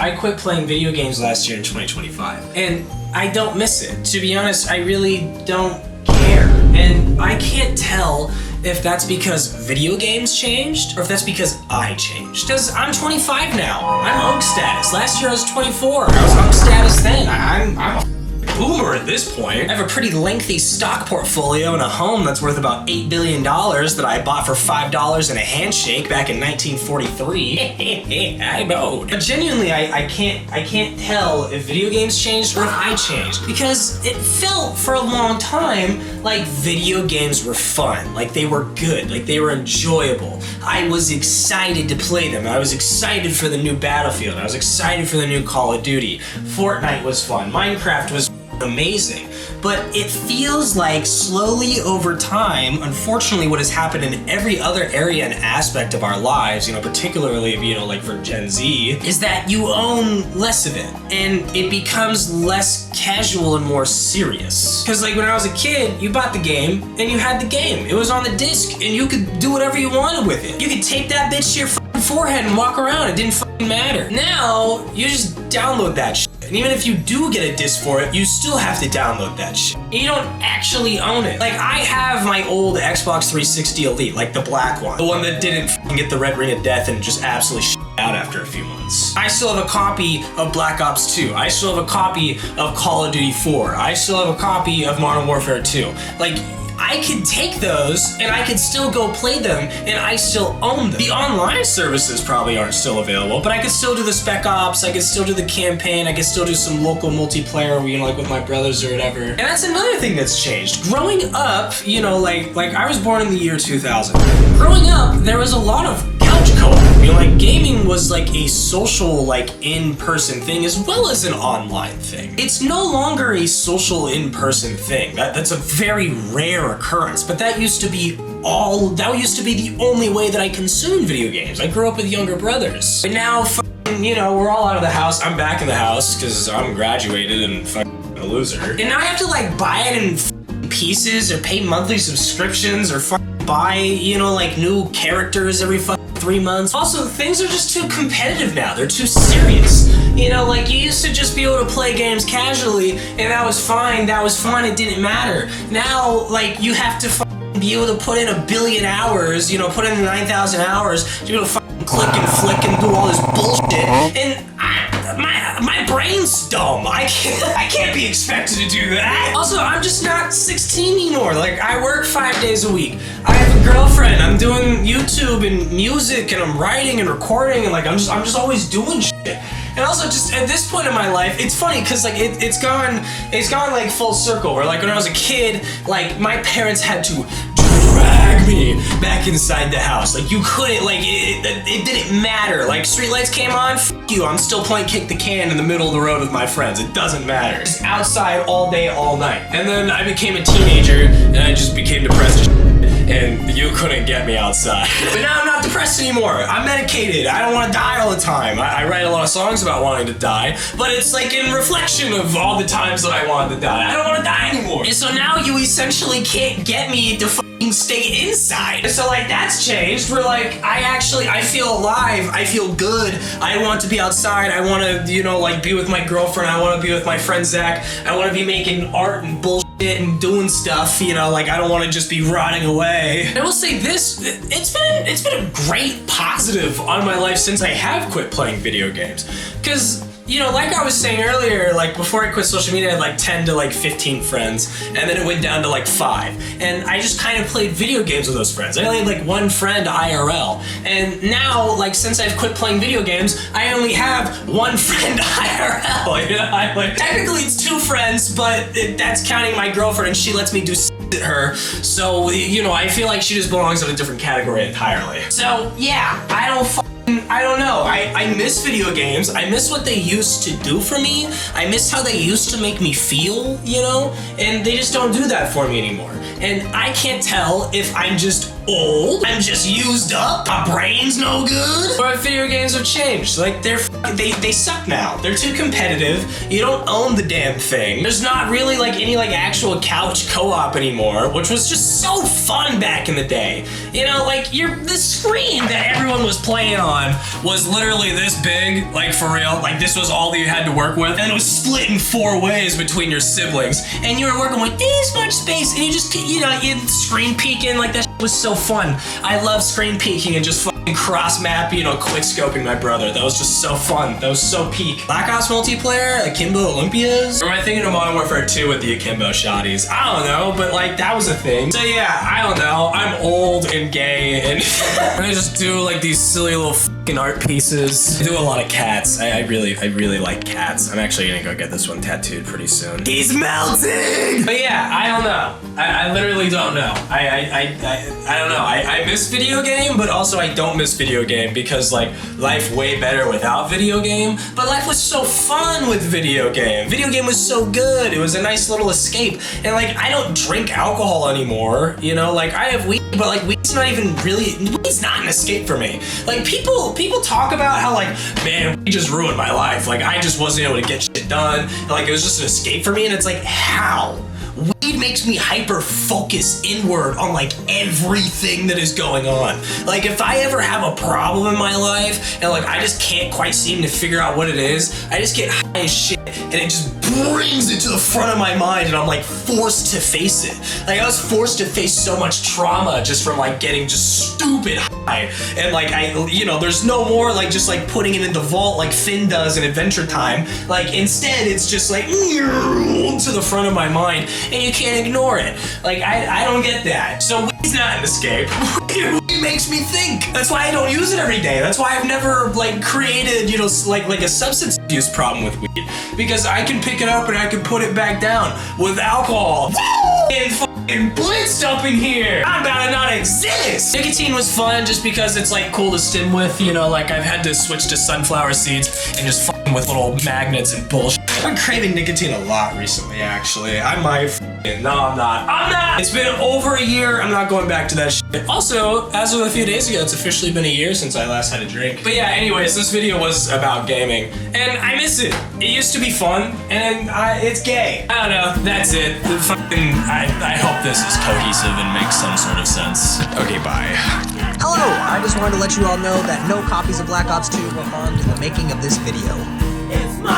I quit playing video games last year in 2025, and I don't miss it. To be honest, I really don't care. And I can't tell if that's because video games changed or if that's because I changed. Because I'm 25 now. I'm Oak status. Last year I was 24. I was Oak status then. I'm a boomer at this point. I have a pretty lengthy stock portfolio and a home that's worth about $8 billion that I bought for $5 and a handshake back in 1943. I know. But genuinely, I can't tell if video games changed or if I changed, because it felt for a long time like video games were fun, like they were good, like they were enjoyable. I was excited to play them. I was excited for the new Battlefield. I was excited for the new Call of Duty. Fortnite was fun. Minecraft was amazing. But it feels like slowly over time, unfortunately, what has happened in every other area and aspect of our lives, particularly, like for Gen Z, is that you own less of it and it becomes less casual and more serious. Because like when I was a kid, you bought the game and you had the game. It was on the disc and you could do whatever you wanted with it. You could tape that bitch to your forehead and walk around. It didn't matter. Now, you just download that shit. And even if you do get a disc for it, you still have to download that shit. You don't actually own it. Like, I have my old Xbox 360 Elite, like the black one. The one that didn't get the red ring of death and just absolutely shit out after a few months. I still have a copy of Black Ops 2. I still have a copy of Call of Duty 4. I still have a copy of Modern Warfare 2. Like, I could take those and I could still go play them and I still own them. The online services probably aren't still available, but I could still do the Spec Ops, I could still do the campaign, I could still do some local multiplayer, like with my brothers or whatever. And that's another thing that's changed. Growing up, like I was born in the year 2000. Growing up, there was a lot of couch co-op. Like gaming was like a social, like in-person thing as well as an online thing. It's no longer a social in-person thing. That's a very rare occurrence, but that used to be the only way that I consumed video games. I grew up with younger brothers. But now, we're all out of the house. I'm back in the house because I'm graduated and a loser. And now I have to like buy it in pieces or pay monthly subscriptions or buy, like new characters every 3 months. Also, things are just too competitive now. They're too serious. Like you used to just be able to play games casually and that was fine, that was fun, it didn't matter. Now, like, you have to be able to put in 1 billion hours, put in 9,000 hours to be able to click and flick and do all this bullshit. And my brain's dumb. I can't be expected to do that. Also, I'm just not 16 anymore. Like, I work 5 days a week. I have a girlfriend. I'm doing YouTube and music and I'm writing and recording and like I'm just always doing shit. And also, just at this point in my life, it's funny because like it's gone like full circle. Where like when I was a kid, like my parents had to drag me back inside the house. Like you couldn't, like it didn't matter. Like streetlights came on, f you, I'm still playing kick the can in the middle of the road with my friends. It doesn't matter. Just outside all day, all night. And then I became a teenager and I just became depressed as shit. And you couldn't get me outside. But now I'm not depressed anymore. I'm medicated. I don't want to die all the time. I write a lot of songs about wanting to die, but it's like in reflection of all the times that I wanted to die. I don't want to die anymore. And so now you essentially can't get me to stay inside. So like that's changed. We're like, I feel alive. I feel good. I want to be outside. I want to, like be with my girlfriend. I want to be with my friend Zach. I want to be making art and bullshit and doing stuff, like I don't want to just be rotting away. And I will say this, it's been a great positive on my life since I have quit playing video games. Because like I was saying earlier, like before I quit social media, I had like 10 to like 15 friends, and then it went down to like 5. And I just kind of played video games with those friends. I only had like one friend IRL. And now, like since I've quit playing video games, I only have one friend IRL. Technically it's 2 friends, but that's counting my girlfriend, and she lets me do at her. So, I feel like she just belongs in a different category entirely. So, yeah, I don't know. I miss video games. I miss what they used to do for me. I miss how they used to make me feel, and they just don't do that for me anymore. And I can't tell if I'm just old. I'm just used up. My brain's no good. But video games have changed. Like they suck now. They're too competitive. You don't own the damn thing. There's not really like any like actual couch co-op anymore, which was just so fun back in the day. You know, like the screen that everyone was playing on was literally this big, like for real. Like this was all that you had to work with, and it was split in 4 ways between your siblings, and you were working with this much space, and you just, you know, you screen peeking. Like that was so fun. I love screen peeking and just fucking cross map, you know, quick scoping my brother. That was just so fun. That was so peak. Black Ops multiplayer, Akimbo Olympias. Or am I thinking of Modern Warfare 2 with the Akimbo shotties? I don't know, but like that was a thing. So yeah, I don't know. I'm old and gay, and I just do like these silly little fucking art pieces. I do a lot of cats. I really like cats. I'm actually gonna go get this one tattooed pretty soon. He's melting! But yeah, I don't know. I literally don't know. I don't know. I miss video game, but also I don't miss video game because like life way better without video game. But life was so fun with video game. Video game was so good. It was a nice little escape. And like I don't drink alcohol anymore. You know, like I have weed, but like weed's not even really. Weed's not an escape for me. Like people talk about how like, man, weed just ruined my life. Like I just wasn't able to get shit done. Like it was just an escape for me. And it's like, how? Weed makes me hyper focus inward on like everything that is going on. Like if I ever have a problem in my life and like I just can't quite seem to figure out what it is, I just get high as shit and it just brings it to the front of my mind and I'm like forced to face it. Like I was forced to face so much trauma just from like getting just stupid high. And like you know, there's no more like just like putting it in the vault like Finn does in Adventure Time. Like instead it's just like to the front of my mind. And you can't ignore it. Like, I don't get that. So weed's not an escape. Weed makes me think. That's why I don't use it every day. That's why I've never, like, created, you know, like a substance abuse problem with weed. Because I can pick it up and I can put it back down with alcohol. And fucking blitzed up in here. I'm about to not exist. Nicotine was fun just because it's, like, cool to stim with. You know, like, I've had to switch to sunflower seeds and just fucking with little magnets and bullshit. I've been craving nicotine a lot recently, actually. I might no, I'm not. It's been over a year. I'm not going back to that shit. Also, as of a few days ago, it's officially been a year since I last had a drink. But yeah, anyways, this video was about gaming. And I miss it. It used to be fun, and it's gay. I don't know. That's it. I hope this is cohesive and makes some sort of sense. Okay, bye. Hello! I just wanted to let you all know that no copies of Black Ops 2 were harmed in the making of this video. It's my